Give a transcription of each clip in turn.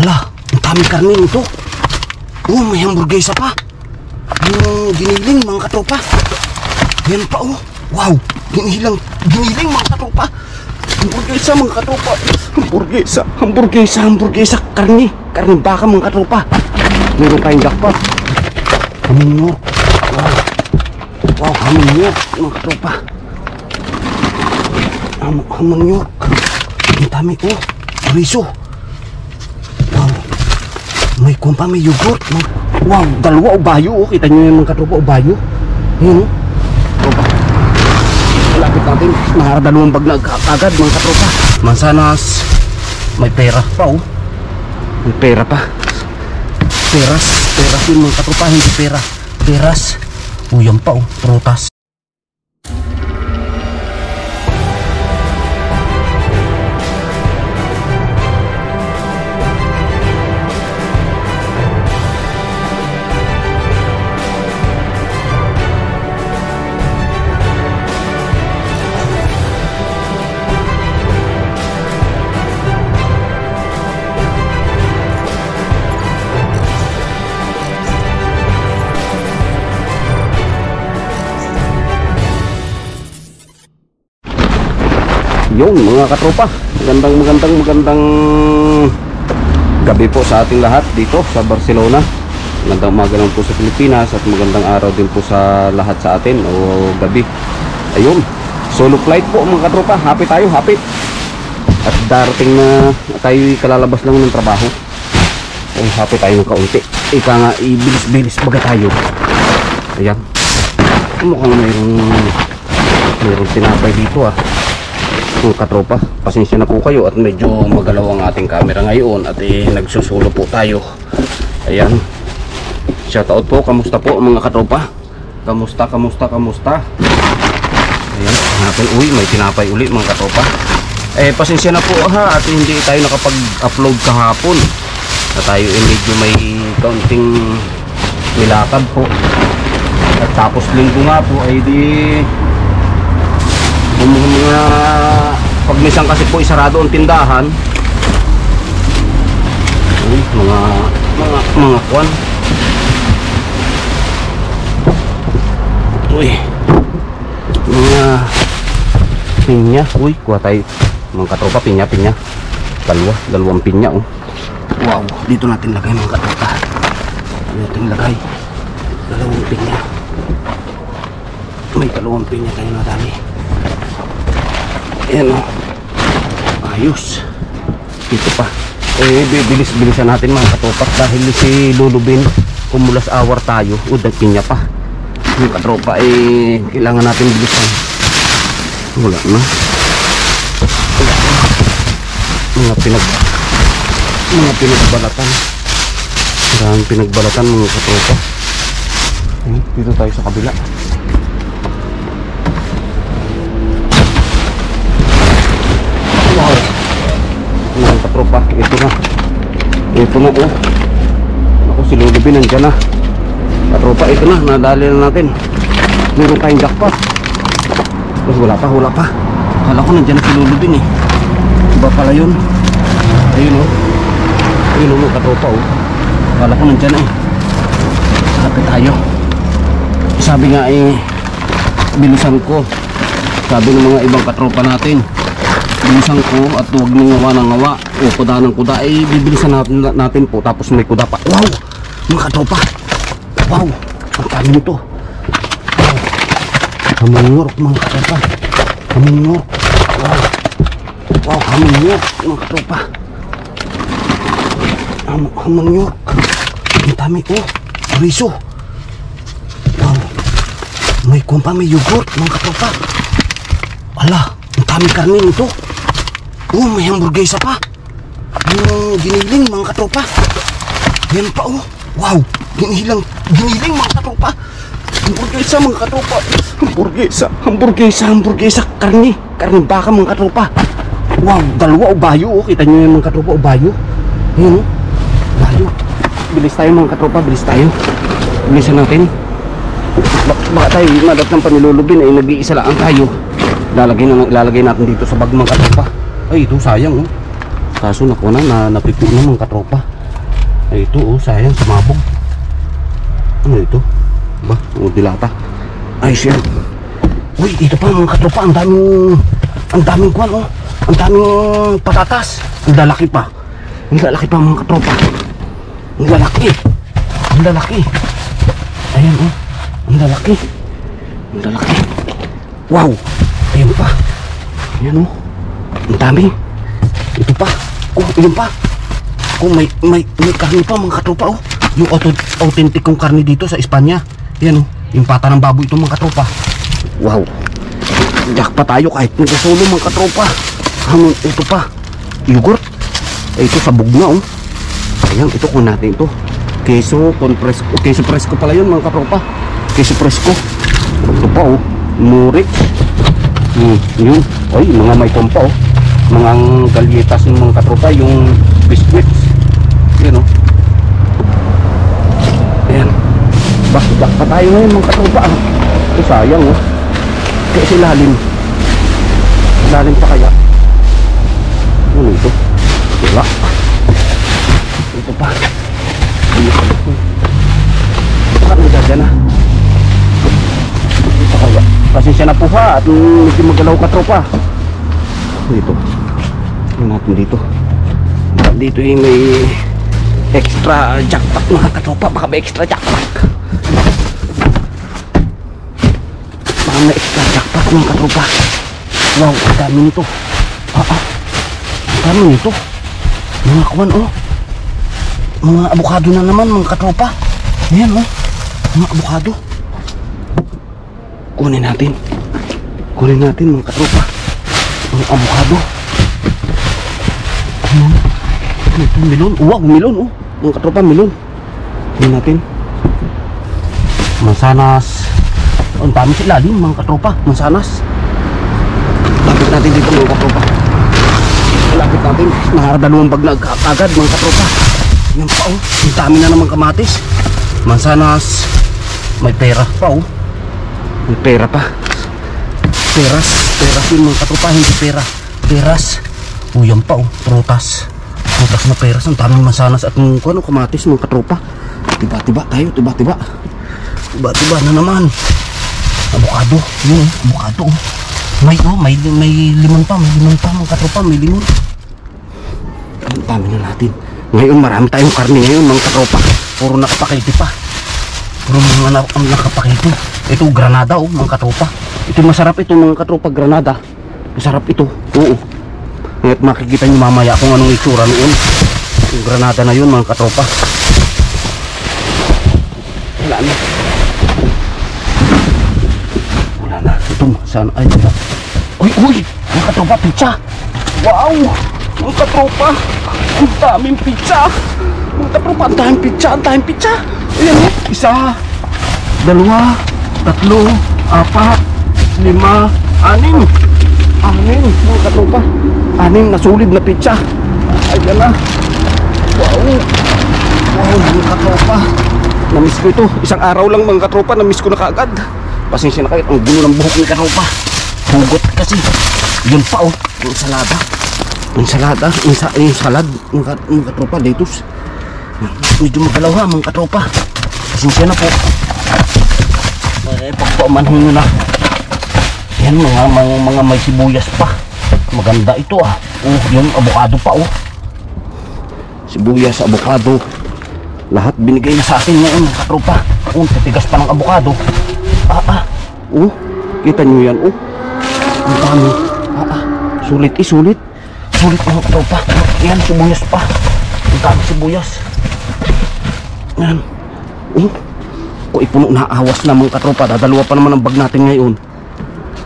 Hala, ang daming karne nito. Oh, may hamburguesa pa. Yung giniling mga katropa. Yan pa oh. Wow, giniling mga katropa. Hamburguesa mga katropa. Hamburguesa. Karne baka mga katropa. Meron tayong jackpot. Haminyor. Wow, haminyor mga katropa. Haminyor. Ang dami oh. Riso. Wow. May kumpa, may yogurt. Wow, dalawa ubayo oh. Kita nyo yung mga katropa ubayo. Ayan oh. Malapit natin. Nakakadalawang bag na agad mga katropa. Mansanas. May pera pa oh. May pera pa. Peras yun mga katropa. Hindi pera. Peras. Yan pa oh. Prutas. Yun mga katropa, magandang gabi po sa ating lahat dito sa Barcelona. Magandang umaga lang po sa Pilipinas at magandang araw din po sa lahat sa atin o gabi. Ayun, solo flight po mga katropa, happy tayo, happy. At darating na tayo kalalabas lang ng trabaho. Ay, happy tayo ng kaunti. Ika nga, ibilis-bilis baga tayo. Ayan, mukhang mayroong tinapay dito ah. Mga katropa, pasensya na po kayo at medyo magalaw ang ating camera ngayon at nagsusulo po tayo. Ayan, shoutout po, kamusta po mga katropa? Kamusta? Ayan, hanapin, uy, may tinapay uli mga katropa. Pasensya na po ha at hindi tayo nakapag-upload kahapon na tayo medyo may kaunting nilakad po. At tapos linggo nga po ay di mga pag minsan kasi po isarado ang tindahan. Uy, mga kwan. Uy, mga pinya. Uy, kuha tayo mga katropa, pinya. Dalawang pinya oh. Wow, dito natin lagay mga katropa. Dito natin lagay dalawang pinya. May dalawang pinya tayo na dami. Ayan o. Ayos. Dito pa. Bibilisan natin mga katropa dahil si Lulubin kumulas hour tayo. Pinya pa. Yung katropa kailangan natin bilisan. Wala na. Mga pinagbalatan. Maraming pinagbalatan mga katropa. Dito tayo sa kabila. Wow, mga katropa, ito na oh. Ako si Lulubin nandyan na katropa, ito na, nadali na natin. Meron tayong jackpot. Mas wala pa kala ko nandyan na si Lulubin eh. Iba pala yun. Ayun oh mga katropa oh. Kala ko nandyan eh. Sabi tayo, sabi nga bilisan ko. Sabi ng mga ibang katropa natin, bilisan ko at huwag nang ngawa ng ngawa o kuda ng kuda, bibilisan natin po tapos may kuda pa. Wow mga katropa, wow, ang dami nito. Wow, haminyor mga katropa, haminyor. Wow, haminyor mga katropa, haminyor. Ang dami oh. Riso. Wow, may kumpa, may yogurt mga katropa. Ala, ang dami karne nito. Oh, may hamburguesa pa. Yung giniling mga katropa. Yan pa oh. Wow, giniling mga katropa. Hamburguesa mga katropa. Hamburguesa. Karne baka mga katropa. Wow, dalawa ubayo oh. Kita nyo yung mga katropa ubayo. Ayan oh. Ubayo. Bilis tayo mga katropa, bilis tayo. Bilisan natin. Baka tayo madat ng panilulubin nag-iisa lang tayo. Ilalagay natin dito sa bag mga katropa. Ay, ito sayang oh. Kaso nakuha na napipo na mga katropa. Ay ito oh, sayang sumabog. Ano ito? Ba? O dilata. Ay siya. Uy, dito pa mga katropa, ang daming kwan oh. Ang daming patatas. Ang lalaki pa. Ang lalaki pa mga katropa. Ang lalaki. Ang lalaki. Ayan oh. Ang lalaki. Ang lalaki. Wow. Ayun pa. Ayan oh. Ang dami. Ito pa. Oh, ayun pa. Oh, may karne pa mga katropa oh. Yung authentic kong karne dito sa Espanya. Ayan oh. Yung pata ng baboy ito mga katropa. Wow. Jackpot tayo kahit nagkasolo mga katropa. Ano ito pa? Yogurt. Ito sabog na oh. Ayan, ito kung natin ito. Queso con fresco. Queso fresco pala yun mga katropa. Queso fresco. Ito pa oh. Murik. Yun. Ay, mga may pompa oh. Mga galyetas ng mga katropa. Yung biscuits. Yan oh. Ayan. Bakit pa tayo ngayon mga katropa. Ito sayang oh. Kaya silalim. Silalim pa kaya. Ano ito? Wala. Ito pa. Baka nagdadya na. Ito kaya. Pasensya na po ha. At medyo magalaw katropa. Ito. Ito natin dito. Dito yung may extra jackpot mga katropa. Baka may extra jackpot. Baka may extra jackpot mga katropa. Wow, ang dami nito. Ang dami nito. Mga kawan oh. Mga abukado na naman mga katropa. Ayan oh. Mga abukado. Kunin natin. Kunin natin mga katropa. Mga abukado. Ayan. Ito melon. Wow, melon oh. Mga katropa, melon. Kunin natin. Mansanas. Ang dami sa ilalim mga katropa. Mansanas. Lapit natin dito mga katropa. Lapit natin. Nakakadalawang bag na agad mga katropa. Yan pa oh. Ang dami na naman kamatis. Mansanas. May pera pa oh. May pera pa. Peras. Peras yun mga katropa. Hindi pera. Peras. Oh yan pa oh. Prutas. Prutas na peras. Ang daming mansanas at ano, kamatis mga katropa. Tiba-tiba tayo. Tiba-tiba. Tiba-tiba na naman. Avocado. Yun oh. Avocado oh. May limon pa. May limon pa mga katropa. May limon. Ang dami na natin. Ngayon marami tayong karne ngayon mga katropa. Puro nakapakiti pa. Puro mga nakapakiti. Ito granada oh mga katropa. Ito masarap ito mga katropa, granada. Masarap ito. Oo. Ngayon makikita nyo mamaya kung anong itsura noon. Yung granada na yun mga katropa. Wala na. Wala na. Ito saan ay wala. Uy mga katropa, pizza. Wow mga katropa. Ang daming pizza. Mga katropa, ang daming pizza. Ang daming pizza. Ayan o. Isa, dalawa, tatlo, apat, lima, anim. Anim mga katropa. Anim na sulit na pizza. Ayan na. Wow. Wow mga katropa. Namiss ko ito. Isang araw lang mga katropa. Namiss ko na kaagad. Pasensya na kayo. Ang gulo ng buhok mga katropa. Hugot kasi. Yun pa oh. Yung salada. Yung salada, yung salad, mga katropa, lettuce. Medyo magalaw ha, mga katropa. Pasensya na po. Pagpaumanhin nyo na. Yan, mga may sibuyas pa. Maganda ito ah. Oh, yung avocado pa oh. Sibuyas, avocado. Lahat binigay na sa atin ngayon, mga katropa. Oh, titigas pa ng avocado. Oh, kita nyo yan oh. Ang dami. Sulit sulit. Sulit mga katropa. Yan, sibuyas pa. Ang dami sibuyas. Yan. Kung ipuno na awas na mga katropa. Dadalawa pa naman ang bag natin ngayon.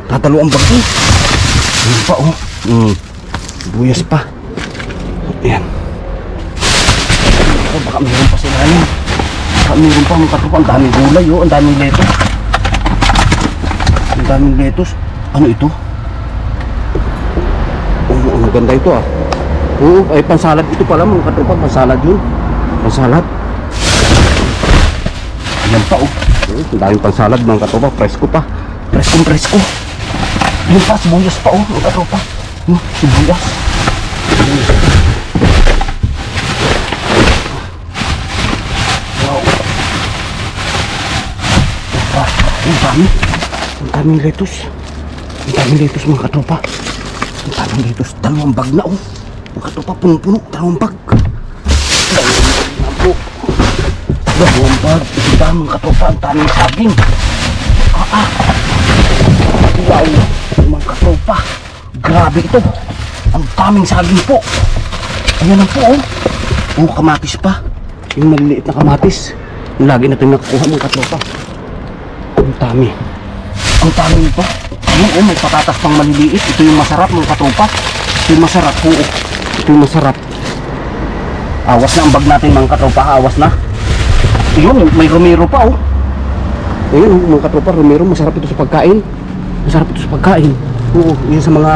Dadalawa ang bag eh. Yan pa oh. Sibuyas pa. Yan. Baka meron pa sila yan. Baka meron pa mga katropa. Ang daming gulay oh. Ang daming lettuce. Ang daming lettuce. Ano ito? Ang ganda ito ah. Oo, ay pansalad ito pala mga katropa. Pansalad yun. Pansalad. Ayan pa oh. Ang daming pansalad mga katropa. Presko pa. Presko. Ayan pa, sibuyas pa oh mga katropa. Sibuyas. dami. Ang daming lettuce. Ang daming lettuce mga katropa. Ang daming lettuce. Dalawang bag na oh. Mga katropa, punong-puno. Dalawang bag. Dalawang bag. Ang daming katropa. Ang daming saging. Wow. Mga katropa. Grabe ito. Ang daming saging po. Ayan lang po oh. Oh, kamatis pa. Yung maliliit na kamatis. Yung lagi natin nakukuha mga katropa. Ang dami. Ang dami nito. Ayun oh, may patatas pang maliliit. Ito yung masarap mga katropa. Ito yung masarap po oh. Ito yung masarap. Awas na ang bag natin mga katropa. Awas na. Ayun, may romero pa oh. Ayun oh, mga katropa. Romero, masarap ito sa pagkain. Masarap ito sa pagkain. Oo, yun sa mga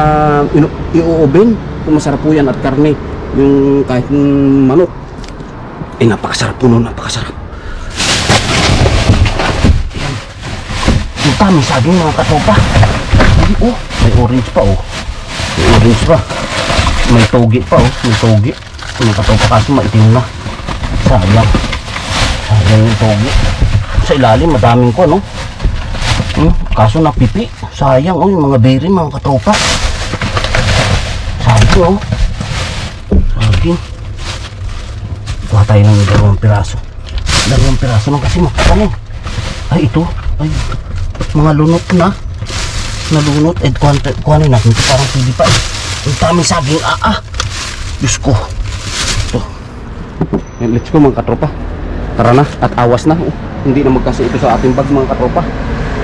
i-oven. Masarap po yan at karne. Yung kahit manok. Eh, napakasarap po nun. Napakasarap. Ayan. Yung tamang saging mga katropa. Oh, may orange pa oh. May orange pa. May togi pa oh. May togi. Mga katropa kaso maitim na. Sayang. Sayang yung togi. Sa ilalim madaming ko no. Kaso napipi. Sayang oh, yung mga berry mga katropa. Sayang oh. Saging. Kuha tayo ng 2 piraso. 2 piraso lang kasi makakanin. Ay ito. Ay mga lunot na. Nalunot. Eh kuhanin natin ito parang pili pa eh. Ang daming saging Diyos ko. Ito. Let's go mga katropa. Tara na at awas na oh. Hindi na magkasya ito sa ating bag mga katropa.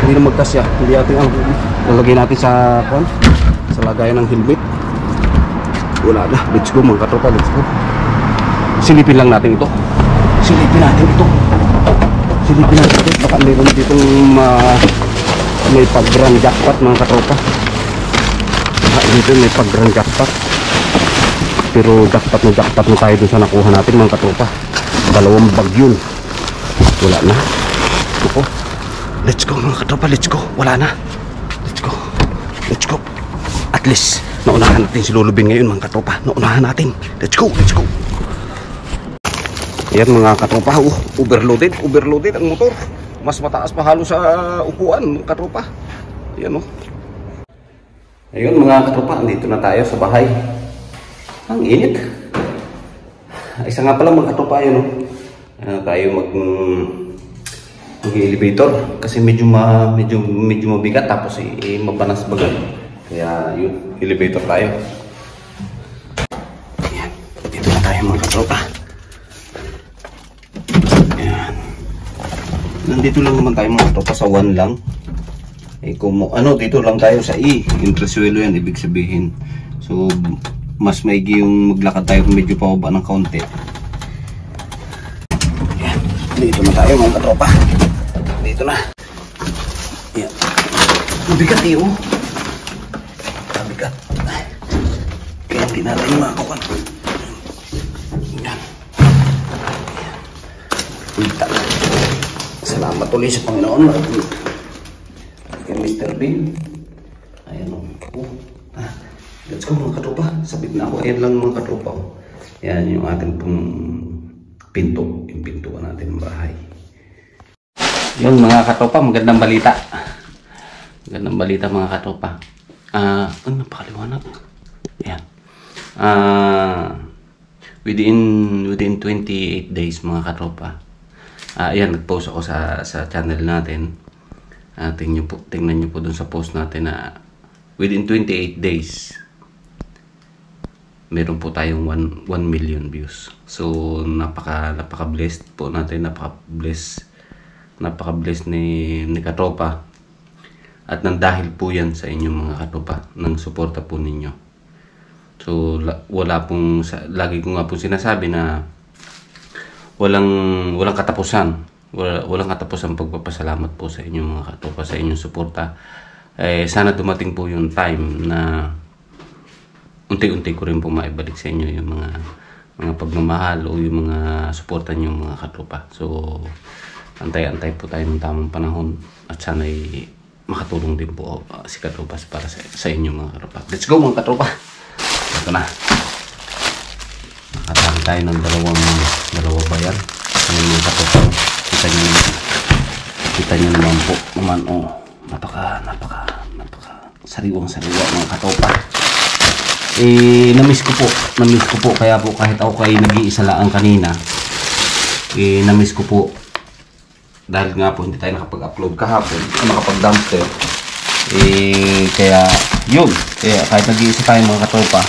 Hindi na magkasya. Hindi natin lalagay natin sa sa lagayan ng helmet. Wala na. Let's go mga katropa. Let's go. Silipin lang natin ito. Silipin natin ito. Silipin natin ito. Baka meron ditong may pag-grand jackpot mga katropa. Baka dito may pag-grand jackpot. Pero jackpot na tayo dun sa nakuha natin mga katropa. 2 bag yun. Wala na. Ito. Let's go mga katropa. Let's go. Wala na. Let's go. Let's go. At least naunahan natin si Lulubin ngayon mga katropa. Naunahan natin. Let's go. Let's go. Ayan mga katropa, overloaded ang motor. Mas mataas pa halos sa upuan mga katropa. Ayan oh. Ayun mga katropa, andito na tayo sa bahay. Ang init. Isa nga pala mga katropa, yun oh. Tayo mag-elevator kasi medyo mabigat tapos mabanas bagal. Kaya yun, elevator tayo. Ayan, dito na tayo mga katropa. Nandito lang naman tayo mga katropa sa 1 lang. Eh kung dito lang tayo sa Entresuelo yan ibig sabihin. So mas maigi yung maglakad tayo medyo pababa ng kaunti. Yan. Dito na tayo mga katropa. Dito na. Yan. Mabigat iyo. Mabigat. Kaya hindi natin makakuha. Yan. Uita. Salamat ulit sa Panginoon. Kay Mr. Bean. Ayan o. Let's go mga katropa. Sabit na ako. Ayan lang mga katropa. Ayan yung ating pong pinto. Yung pintuan natin ng bahay. Yun mga katropa. Magandang balita. Magandang balita mga katropa. Ang napakaliwanag. Ayan. Within 28 days mga katropa. Ayan, nag-post ako sa channel natin. Tingnan nyo po dun sa post natin na within 28 days meron po tayong 1 million views. So napaka-blessed po natin, napaka-blessed ni katropa. At nang dahil po yan sa inyo mga katropa, ng suporta po ninyo. So lagi ko nga po sinasabi na walang katapusan. Walang katapusan pagpapasalamat po sa inyong mga katropa, sa inyong suporta. Sana dumating po yung time na unti-unti ko rin po maibalik sa inyo yung mga pagmamahal o yung mga suporta niyo mga katropa. So antay-antay po tayo ng tamang panahon at sana'y makatulong din po si katropa para sa inyo mga katropa. Let's go mga katropa. Ito na. Nakatali tayo ng dalawa bayan. Ngayon mga katropa. Kita nyo naman po naman oh. napaka sariwang-sariwa mga katropa. Namiss ko po kaya po kahit ako kayo nag-iisa lang kanina, namiss ko po dahil nga po hindi tayo nakapag-upload kahapon, nakapag-dumpster. Kaya yun, kaya kahit nag-iisa tayo mga katropa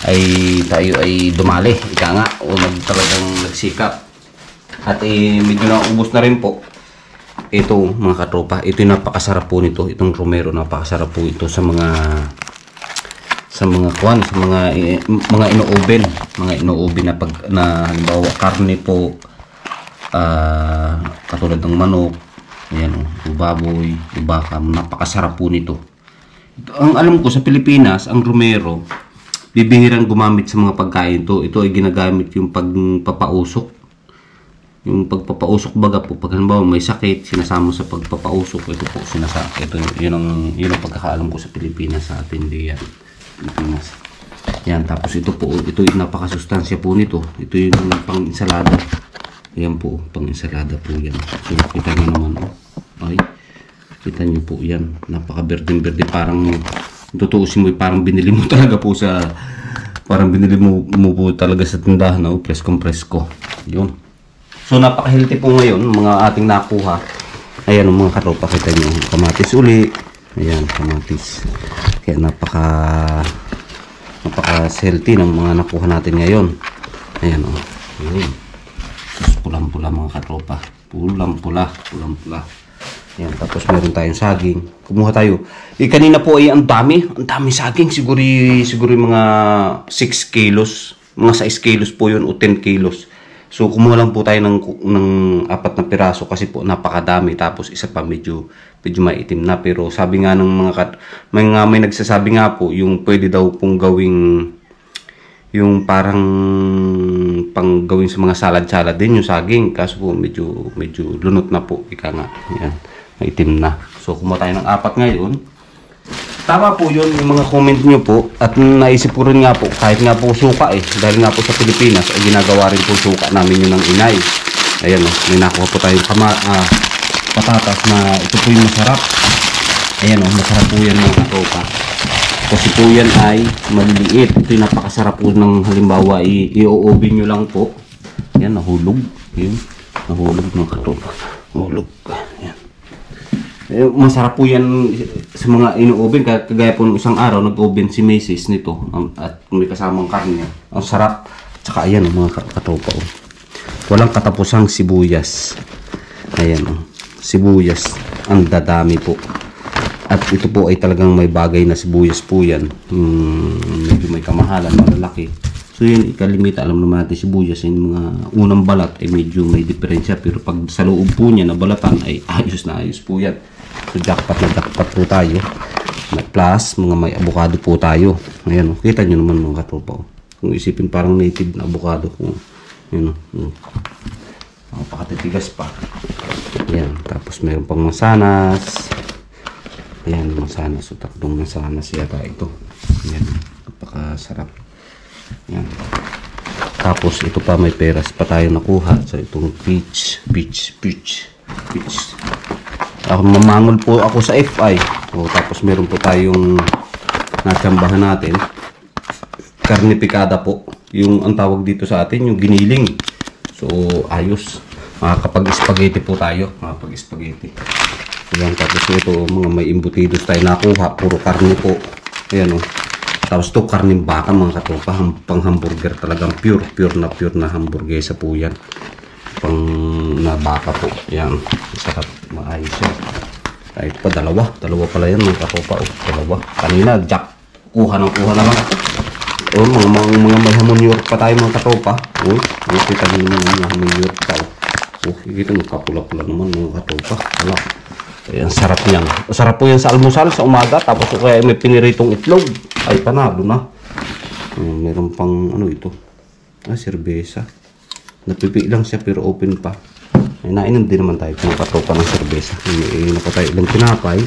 ay tayo ay dumali, ika nga, o talagang nagsikap. At medyo naubos na rin po ito mga katropa. Ito yung napakasarap po nito, itong Romero, napakasarap po ito sa mga ino-oven na halimbawa karne po, katulad ng manok, ayan o, baboy, baka, napakasarap po nito. Ang alam ko sa Pilipinas, ang Romero bibihirang gumamit sa mga pagkain to. Ito ay ginagamit yung pagpapausok. Yung pagpapausok baga po, pag halimbawa may sakit, sinasama sa pagpapausok, ito po sinasama. Ito yun ang pagkakaalam ko sa Pilipinas, sa atin diyan. Pilipinas. Yan, tapos ito po, ito yung napakasustansya po nito. Ito yung pang-insalada. Yan po, pang-insalada po yan. So, kita nyo naman, ay, kita nyo po yan. Napaka-berdeng-berde, parang, tutuusin mo, parang binili mo talaga po sa, parang binili mo po talaga sa tindahan, no? Presko-presko. Yun. So, napaka-healthy po ngayon, mga ating nakuha. Ayan, mga katropa, kita nyo, kamatis uli. Ayan, kamatis. Kaya napaka-healthy ng mga nakuha natin ngayon. Ayan o. Ayan. Tapos pulang-pula mga katropa. Pulang-pula. Ayan, tapos meron tayong saging. Kumuha tayo. Kanina po ay ang dami saging. Siguro mga 6 kilos. Mga 6 kilos po yun o 10 kilos. So kumuha lang po tayo ng 4 na piraso kasi po napakadami. Tapos isa pa medyo maitim na, pero sabi nga ng may nagsasabi nga po yung pwede daw pong gawing yung parang gawin sa mga salad din yung saging, kaso po medyo lunot na po, ika nga, yan, maitim na. So kumuha tayo ng 4 ngayon. Tama po yun yung mga comment nyo po, at naisip ko rin nga po, kahit nga po suka dahil nga po sa Pilipinas ay ginagawa rin po suka namin yun ng inay. Ayan o, may nakuha po tayong patatas na ito po yung masarap. Ayan o, masarap po yan mga katropa. Kasi po yan ay maliliit. Ito yung napakasarap po ng halimbawa i-oven nyo lang po. Ayan, nahulog. Ayan, nahulog mga katropa. Nahulog. Ayan. Masarap po yan sa mga ino-oven. Kagaya po ng isang araw, nag-oven si Macy's nito. At may kasamang karne. Ang sarap. Tsaka ayan mga katropa. Walang katapusang sibuyas. Ayan o. Sibuyas, ang dadami po. At ito po ay talagang may bagay na sibuyas po yan. Medyo may kamahalan, malalaki. So yun, ikalimita, alam naman natin sibuyas, yung mga unang balat ay medyo may diferensya. Pero pag sa loob po niya na balatan ay ayos na ayos po yan. So jackpot na jackpot po tayo. Plus, mga may avocado po tayo. Ayan, kita nyo naman mga katropa. Kung isipin parang native na avocado po. Ayan, napakatitigas pa. Ayan, tapos mayroon pang masanas. Ayan, masanas. So, 3 masanas yata ito. Ayan, napakasarap. Ayan. Tapos, ito pa may peras pa tayo nakuha. So, itong peach. Mamangol po ako sa FI. So, tapos meron po tayong natsambahan natin. Karne picada po. Yung ang tawag dito sa atin, yung giniling. So, ayos. Makakapag-spaghetti po tayo. Makakapag-spaghetti. Ayan, tapos ito, mga may imbutidos tayo nakuha. Puro karne po. Ayan o. Tapos ito, karne baka mga katropa. Pang hamburger talagang pure na hamburguesa po yan. Pang na baka po. Ayan. Sarap. Maayos yan. Kahit pa dalawa pala yan mga katropa. Dalawa. Kanina, jack. Kuha na lang ako. Mga may hamon New York pa tayo mga katropa. Kita nyo naman mga hamon New York pa. Kita nagkapula-pula naman mga katropa. Wala. Ayan, sarap niyan. Sarap po yan sa almusal sa umaga. Tapos kaya may piniritong itlog. Ay, panalo na. Meron pang ano ito. Serbesa. Napipi lang siya pero open pa. Ay, nainom din naman tayo mga katropa ng serbesa. May pa tayo ilang tinapay.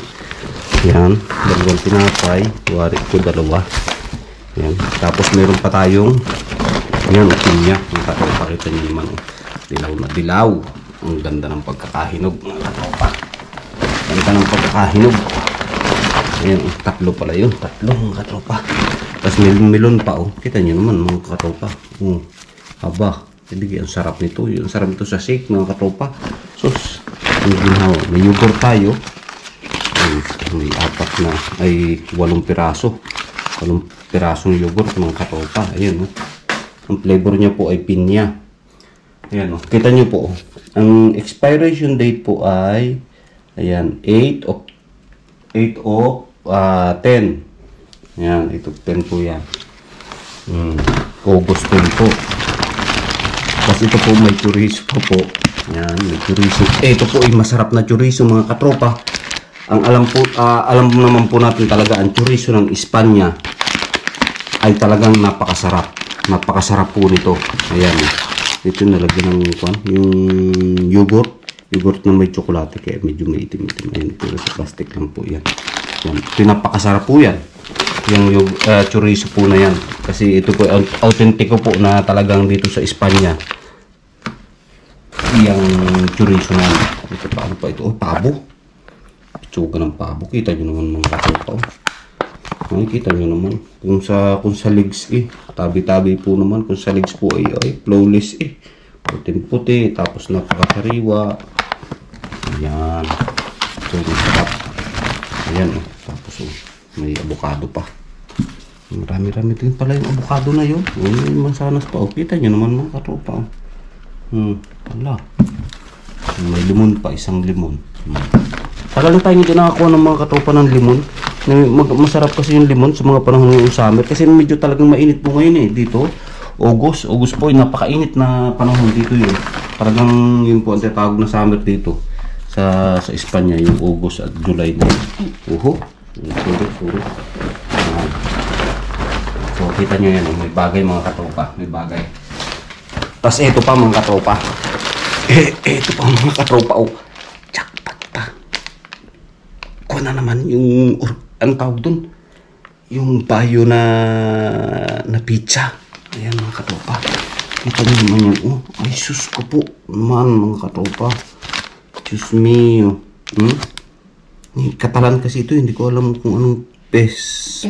Yan. 2 tinapay. Wari ko 2. Yan. Tapos meron pa tayong yan, pinya. Mga katropa, kita nyo naman. Dilaw na dilaw. Ang ganda ng pagkakahinog mga katropa. Ganda ng pagkakahinog. Ayan, tatlo pala yun. Tatlo mga katropa. Tapos melon pa oh. Kita nyo naman mga katropa. Haba. Hindi, ang sarap nito. Ang sarap nito sa shake mga katropa. Sus. May yogurt tayo. May 8 piraso. 8 pirasong yogurt mga katropa. Ayan oh. Ang flavor niya po ay pinya. Ayan oh. Kita nyo po oh. Ang expiration date po ay ayan, 8 of 10. Ayan, 8 of 10 po yan. August 10 po. Tapos ito po may chorizo po. Ayan, may chorizo. Ito po ay masarap na chorizo mga katropa. Ang alam naman po natin talaga ang chorizo ng Espanya ay talagang napakasarap. Napakasarap po nito. Ayan. Ito nalagyan ng yung yogurt. Yogurt na may tsokolate kaya medyo may itim-itim. Ayan, pero sa plastic lang po yan. Yan. Pinapakasarap po yan. Yung chorizo po na yan. Kasi ito po autentiko po na talagang dito sa Espanya. Yung chorizo na yan. Ito pa, ano pa ito? Oh, pabo. Pitsuga ng pabo. Kita nyo naman mga katropa. Nakikita nyo naman. Kung sa legs tabi-tabi po naman. Kung sa legs po ay flawless puting-puti. Tapos napakasariwa. Ayan. So, masarap. Ayan tapos may avocado pa. Marami-rami din pala yung avocado na yun. May mansanas pa. Kita nyo naman mga katropa. Wala. May limon pa. Isang limon. Tagal na tayo hindi nakakuha ng mga katropa ng limon. Masarap kasi yung limon sa mga panahon ng summer. Kasi medyo talagang mainit po ngayon dito. August po ay napakainit na panahon dito yun. Talagang yun po ang tatawag na summer dito. Sa Espanya yung August at July na yun. Suro. So kita nyo yan. May bagay mga katropa. May bagay. Tapos ito pa mga katropa. Ito pa mga katropa. Jackpot pa. Kuha na naman yung ang tawag dun. Yung bayo na pizza. Ayan mga katropa. Kita nyo naman yun. Ay sus ko po. Naman mga katropa. Diyos mio. Katalan kasi ito. Hindi ko alam kung anong pesto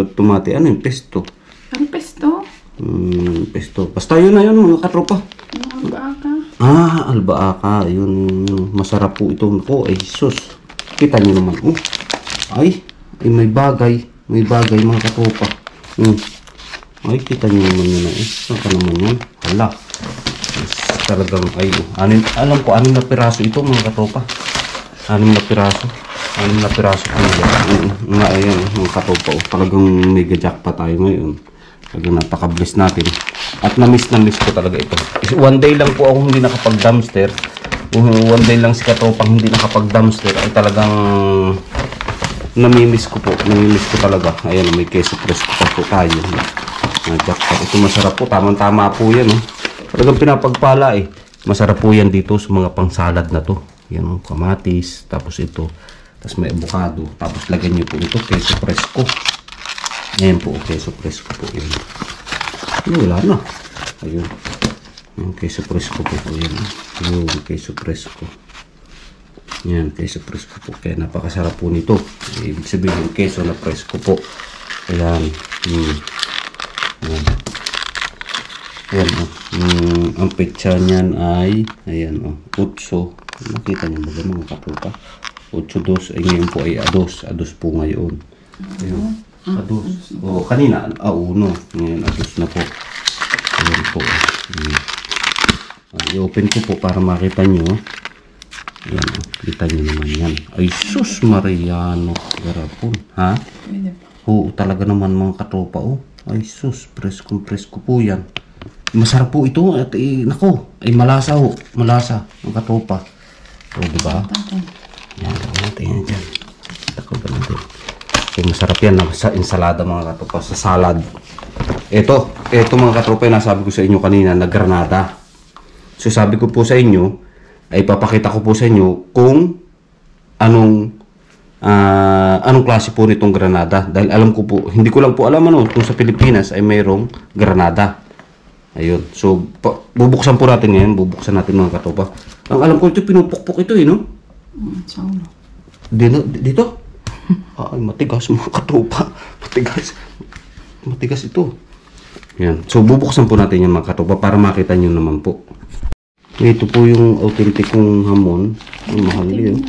at tomate. Ano yung pesto? Ang pesto? Pesto. Basta yun na yun mga katropa. Albaaka. Albaaka. Yun. Masarap po ito. Ay sus. Kita nyo naman. Ay may bagay. May bagay mga katropa. Ay kita nyo naman yun Saan ka naman yun? Hala. Talagang alam ko 6 na piraso ito mga katropa. 6 na piraso ayan mga katropa. Talagang mega jackpot tayo ngayon. Talagang napaka-bless natin at na-miss ko talaga ito. One day lang po ako hindi nakapag-dumpster. One day lang si katropang hindi nakapag-dumpster ay talagang namimiss ko talaga. Ayan, may queso fresco pa po tayo. Jackpot. Ito masarap po, tamang-tama po yan talagang pinapagpala masarap po yan dito sa mga pang-salad na to. Yan kamatis, tapos ito, tapos may avocado, tapos lagyan nyo po ito queso fresco. Ayan po, queso fresco po yan. Wala na. Ayun. Yung queso fresco po. Ayan. Yung queso fresco. Yan, queso fresco po. Kaya napakasarap po nito. Ibig sabihin yung queso na fresco po. Ayan. Ayan. Ang pizza niyan ay ayan 8. Nakita niyo ba mga katropa? 8-2. Ay ngayon po ay ados po ngayon. Ayan. Ados. Kanina 1. Ngayon ados na po. Ayan po. I-open ko po para makita nyo. Ayan, kita nyo naman yan. Ay sus Mariano. Garapon. Ha? Oo, talaga naman mga katropa. Ay sus, presko po yan. Masarap po ito. At nako, ay malasa malasa mga katropa. Diba? Yan, natin yan dyan. Tako ba natin? Okay, masarap yan sa ensalada mga katropa. Sa salad. Ito mga katropa, nasabi ko sa inyo kanina na granada. So sabi ko po sa inyo, ay papakita ko po sa inyo kung anong klase po nitong granada. Dahil alam ko po, hindi ko lang po alam kung sa Pilipinas ay mayroong granada. Ayun. So, bubuksan po natin ngayon. Bubuksan natin mga katropa. Ang alam ko ito, pinupukpok ito no? Sa ulo. Dito? Ay, matigas mga katropa. Matigas. Matigas ito. Yan. So, bubuksan po natin yung mga katropa para makita nyo naman po. Ito po yung authentic kong hamon. Ang mahal yun.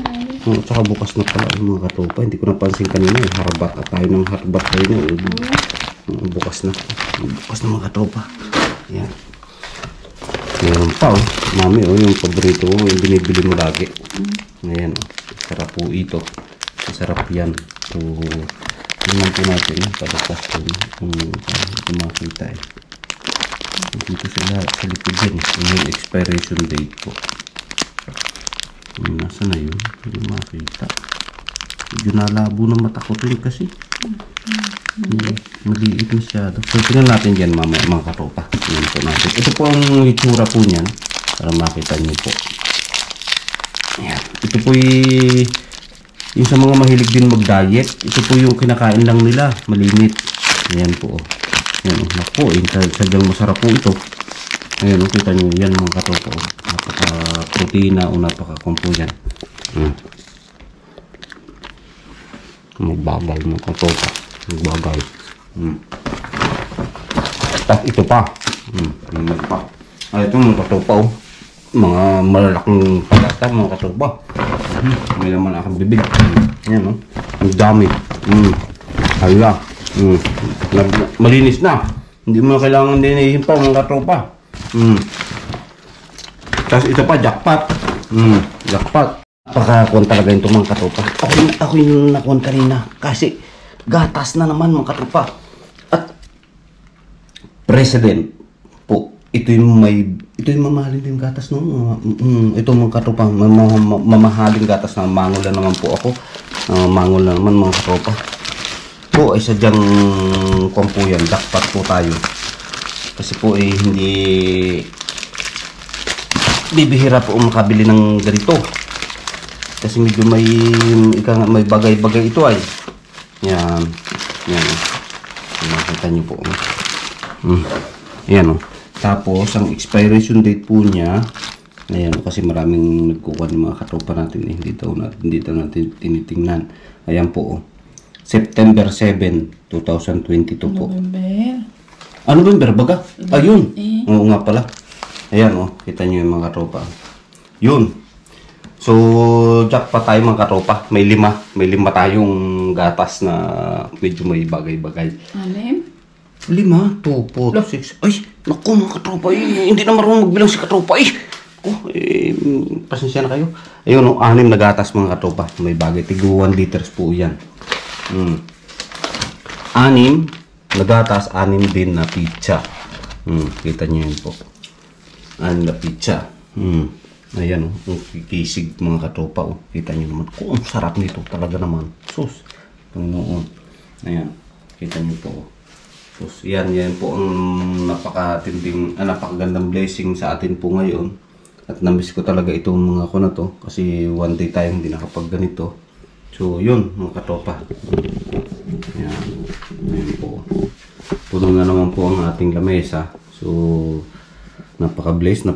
Tsaka bukas na pala yung mga katropa. Hindi ko napansin kanina. Harbat at tayo ng harbat tayo na. Bukas na. Bukas na mga katropa. Yan. Meron pa Mami yung paborito ko. Yung binibili mo lagi. Ayan sarap po ito. Masarap yan. So, tingnan po natin. Padakas po. Kung makita dito sa likod yan. Yung expiration date po. Nasa na yun? Hindi makita. Medyo nalabo na mata ko rin kasi. Maliit masyado. So, tingnan natin dyan mamaya mga katropa. Tingnan po natin. Ito po ang itsura po niyan. Para makita nyo po. Ayan. Ito po yung sa mga mahilig din mag-diet. Ito po yung kinakain lang nila. Malimit. Ayan po. Ayan naku. Sadyang masarap po ito. Ayan kita nyo. Yan mga katropa. Napaka-proteina o napaka-kumpo yan. Magbagay mga katropa. Magbagay. Tapos ito pa. Ito mga katropa mga malalaking pagkata mga katropa. May naman akong bibig. Yan ang dami. Hala. Malinis na. Hindi mo kailangan dinihin pa mga katropa. Tapos ito pa jackpot. Jackpot. Pagkakuan talaga ito mga katropa. Ako yung nakuan kanina. Kasi gatas na naman mga katropa. At president po. Ito yung mamahalin din gatas no. Ito mga katropa. Mamahalin gatas na mangol na naman po ako. Mangol na naman mga katropa. Po ay sadyang kompo yan. Jackpot po tayo. Kasi po hindi bibihira po makabili ng ganito. Kasi medyo may bagay-bagay ito ay. Yan. Makita nyo po. Yan Tapos, ang expiration date po niya, ayan kasi maraming nagkukuha ng mga katropa natin Hindi daw natin tinitingnan. Ayan po September 7, 2022 po. November baga? Ayun. Oo nga pala. Ayan kita nyo yung mga katropa. Yun. So, jackpot tayo mga katropa. May lima tayong gatas na medyo may bagay-bagay. 5, 2, 4, 6. Ay, naku mga katropa. Hindi na marunong magbilang si katropa. Pasensya na kayo. Ayun 6 na gatas mga katropa. May bagay. Tigo 1 liters po yan. 6 na gatas, 6 din na pizza. Kita nyo yun po. 6 na pizza. Ayan ang kikisig mga katropa Kita nyo naman kung sarap nito talaga naman. Sus, Panginoon. Ayan, kita nyo po. Sus, yan po ang napakagandang blessing sa atin po ngayon. At namiss ko talaga itong mga na to. Kasi one day tayong hindi nakapag ganito. So yun mga katropa. Ayan po. Puno na naman po ang ating lamesa. So napaka-bless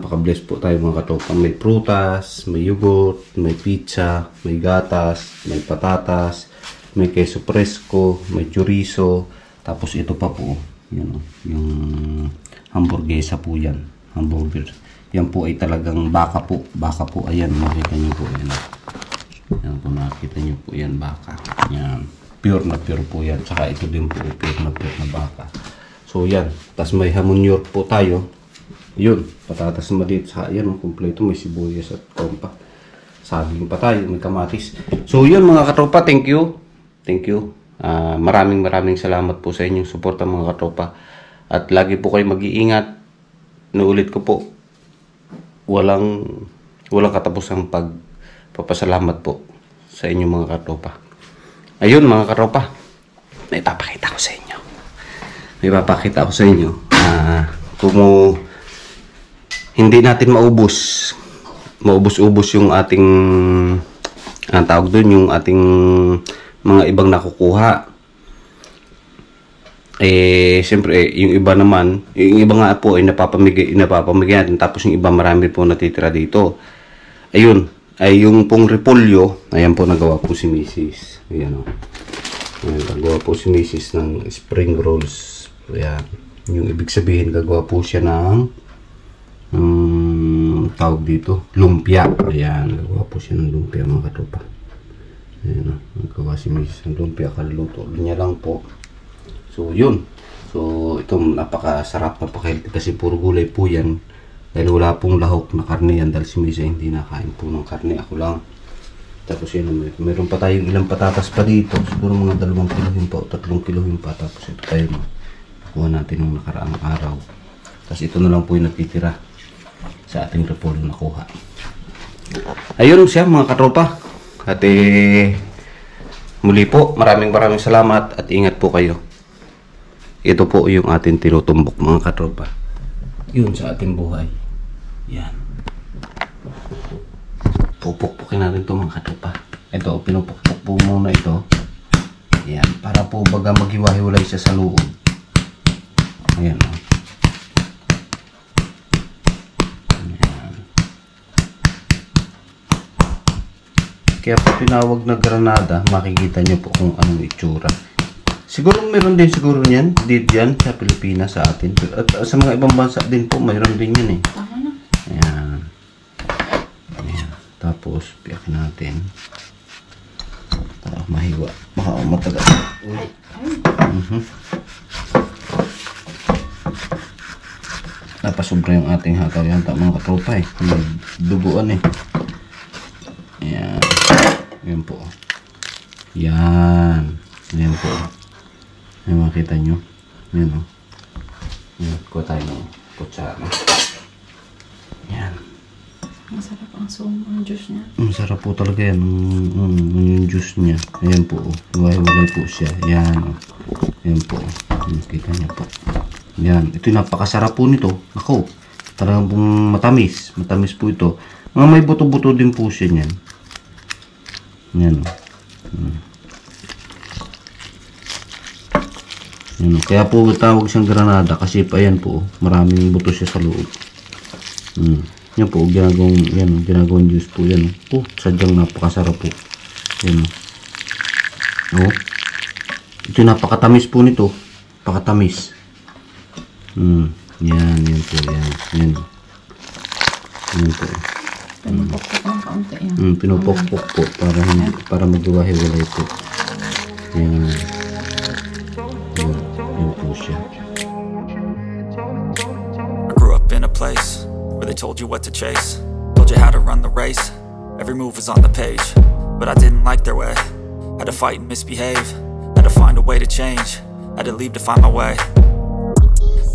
po tayo mga katropa. May prutas, may yogurt, may pizza, may gatas, may patatas, may queso fresco, may chorizo. Tapos ito pa po, yan yung hamburguesa po yan. Hamburger. Yan po ay talagang baka po. Baka po, ayan, makita nyo po yan. Yan po, nakita nyo po yan, baka. Yan. Pure na pure po yan. Tsaka ito din po, pure na baka. So yan. Tapos may hamon york po tayo. Yun, patatas na maliit. Saka yan, kompleto. May sibuyas at kompa. Saging pa tayo, may kamatis. So yun mga katropa, thank you. Maraming salamat po sa inyong suporta mga katropa. At lagi po kayo mag-iingat. Naulit ko po, walang katapusang pagpapasalamat po sa inyong mga katropa. Ayun mga katropa, may papakita ko sa inyo. Kung hindi natin maubos yung ating tawag doon, yung ating mga ibang nakukuha. Siyempre, yung iba naman, yung iba nga po ay napapamigay natin, tapos yung iba marami po natitira dito. Ayun, ay yung pong repolyo, ayan po nagawa po si Mrs. Ayan o. Ayan, nagawa po si Mrs. ng spring rolls. Ayan, yung ibig sabihin, gagawa po siya ng tawag dito, lumpia. Ayan, nagawa po siya ng lumpia mga katropa. Ayan o, nagawa si Mrs. ng lumpia, kaluluto niya lang po. So, yun. So, ito napakasarap, napaka-healthy kasi puro gulay po yan. Dahil wala pong lahok na karne yan. Dahil si Misa hindi nakain po ng karne. Ako lang. Tapos yun, meron pa tayong ilang patatas pa dito. Siguro mga 2 kilohin pa o 3 kilohin pa. Tapos ito tayo nakuha natin nung nakaraang araw. Tapos ito na lang po yung natitira sa ating repolyo nakuha. Ayun siya mga katropa. At muli po, maraming salamat at ingat po kayo. Ito po yung ating tinutumbok mga katropa. Yun sa ating buhay. Yan. Pupukpukin natin ito mga katropa. Ito, pinupukpuk po muna ito. Yan. Para po baga maghiwa-hiwalay siya sa loob. Ayan o. Ayan. Kaya po tinawag na granada, makikita nyo po kung anong itsura. Siguro meron din siguro niyan dito yan sa Pilipinas sa atin. At sa mga ibang bansa din po mayroon din yan eh. Tama na. Ayan. Ayan. Tapos piyakin natin. Para mahiwa. Baka matagal. Napasobra yung ating hakaw yan. Mga katropa eh. May duguan eh. Ayan. Ayan po. Yan. Ayan po. Ayan, makita nyo. Ayan o. Ayan, kuha tayo ng kutsara. Ayan. Masarap ang juice niya. Masarap po talaga yan. Yung juice niya. Ayan po. Hiwa-hiwalay po siya. Ayan o. Ayan po. Makita nyo po. Ayan. Ito yung napakasarap po nito. Ako. Talagang pong matamis. Matamis po ito. Mga may buto-buto din po siya niyan. Ayan o. Kaya po tawag siyang granada kasi pa yan po, maraming buto siya sa loob. Yan po, ginagawang juice po yan. Oh, sadyang napakasarap po. Yan. Oh. Ito napakatamis po nito. Napakatamis. Yan po, yan. Yan po. Pinupukpuk ng kaunti yan. Pinupukpuk po para maghiwa-hiwalay po. Yan. I grew up in a place where they told you what to chase, told you how to run the race. Every move was on the page, but I didn't like their way. Had to fight and misbehave, had to find a way to change, had to leave to find my way.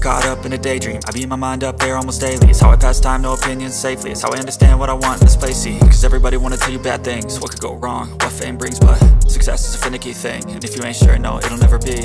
Caught up in a daydream, I beat my mind up there almost daily. It's how I pass time, no opinions safely. It's how I understand what I want in this place, see. Cause everybody wanna tell you bad things, what could go wrong, what fame brings. But success is a finicky thing, and if you ain't sure, no, it'll never be.